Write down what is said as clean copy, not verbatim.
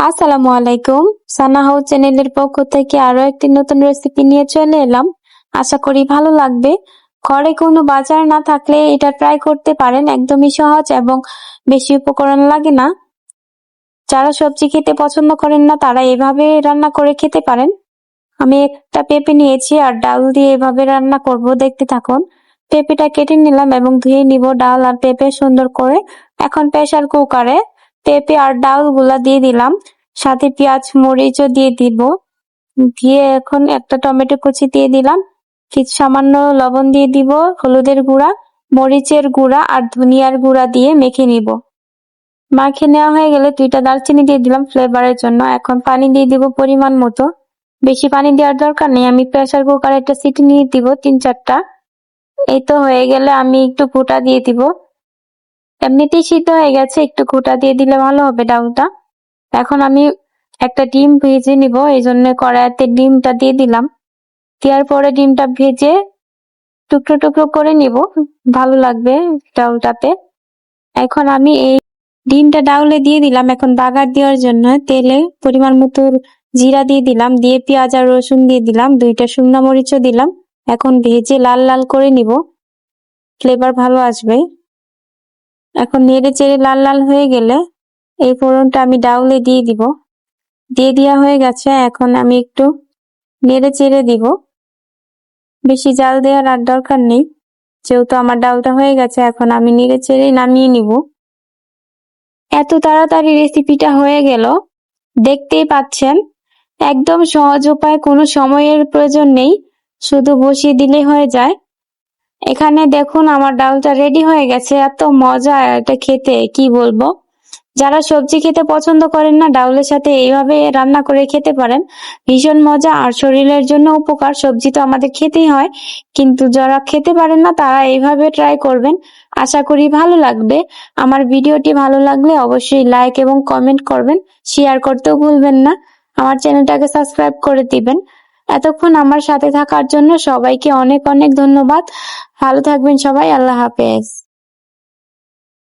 আসসালামু আলাইকুম। সানা হাউস চ্যানেলের পক্ষ থেকে আরো একটি নতুন রেসিপি নিয়ে চলে এলাম। আশা করি ভালো লাগবে। ঘরে কোনো বাজার না থাকলে এটা ট্রাই করতে পারেন। একদমই সহজ এবং বেশি উপকরণ লাগে না। যারা সবজি খেতে পছন্দ করেন না তারা এভাবে রান্না করে খেতে পারেন। আমি একটা পেঁপে নিয়েছি আর ডাল দিয়ে এভাবে রান্না করব, দেখতে থাকুন। পেঁপেটা কেটে নিলাম এবং ধুয়ে নিব ডাল আর পেঁপে সুন্দর করে। এখন প্রেসার কুকারে পেঁপে আর ডাল গুলা দিয়ে দিলাম, সাথে পেঁয়াজ মরিচও দিয়ে দিব। দিয়ে এখন একটা টমেটো কুচি দিয়ে দিলাম, কিছু সামান্য লবণ দিয়ে দিব, হলুদের গুঁড়া, মরিচের গুঁড়া আর ধনিয়ার গুঁড়া দিয়ে মেখে নিব। মাখে নেওয়া হয়ে গেলে 2টা দারচিনি দিয়ে দিলাম ফ্লেভারের জন্য। এখন পানি দিয়ে দিব পরিমাণ মতো, বেশি পানি দেওয়ার দরকার নেই। আমি প্রেসার কুকারে একটা সিটি নিয়ে দিব 3-4টা। এই তো হয়ে গেলে আমি একটু ফুটা দিয়ে দিব। এমনিতেই সিদ্ধ হয়ে গেছে, একটু ফুটা দিয়ে দিলে ভালো হবে ডালটা। এখন আমি একটা ডিম ভেজে নিব, এই জন্য কড়াইতে ডিমটা দিয়ে দিলাম। দেওয়ার পরে ডিমটা ভেজে টুকরো টুকরো করে নিব, ভালো লাগবে ডালটাতে। এখন আমি এই ডিমটা ডাউলে দিয়ে দিলাম। এখন বাগার দেওয়ার জন্য তেলে পরিমাণ মতো জিরা দিয়ে দিলাম, দিয়ে পেঁয়াজ আর রসুন দিয়ে দিলাম, 2টা শুকনো মরিচও দিলাম। এখন ভেজে লাল লাল করে নিব, ফ্লেভার ভালো আসবে। এখন নেড়ে চেড়ে লাল লাল হয়ে গেলে এই ফোড়নটা আমি ডাউলে দিয়ে দিব। দিয়ে দেওয়া হয়ে গেছে। এখন আমি একটু নেড়ে চেড়ে দিব, বেশি জাল দেওয়ার আর দরকার নেই, যেহেতু আমার ডালটা হয়ে গেছে। এখন আমি নেড়ে চেড়ে নামিয়ে নিব। এত তাড়াতাড়ি রেসিপিটা হয়ে গেল, দেখতেই পাচ্ছেন। একদম সহজ উপায়, কোনো সময়ের প্রয়োজন নেই, শুধু বসিয়ে দিলেই হয়ে যায়। এখানে দেখুন আমার ডালটা রেডি হয়ে গেছে। এত মজা এটা খেতে, কি বলবো। যারা সবজি খেতে পছন্দ করেন না, ডাউলের সাথে এইভাবে রান্না করে খেতে পারেন, ভীষণ মজা আর শরীরের জন্য উপকার। সবজি তো আমাদের খেতেই হয়, কিন্তু যারা খেতে পারেন না তারা এইভাবে ট্রাই করবেন। আশা করি ভালো লাগবে। আমার ভিডিওটি ভালো লাগলে অবশ্যই লাইক এবং কমেন্ট করবেন, শেয়ার করতেও ভুলবেন না। আমার চ্যানেলটাকে সাবস্ক্রাইব করে দিবেন। এতক্ষণ আমার সাথে থাকার জন্য সবাইকে অনেক অনেক ধন্যবাদ। ভালো থাকবেন সবাই। আল্লাহ হাফেজ।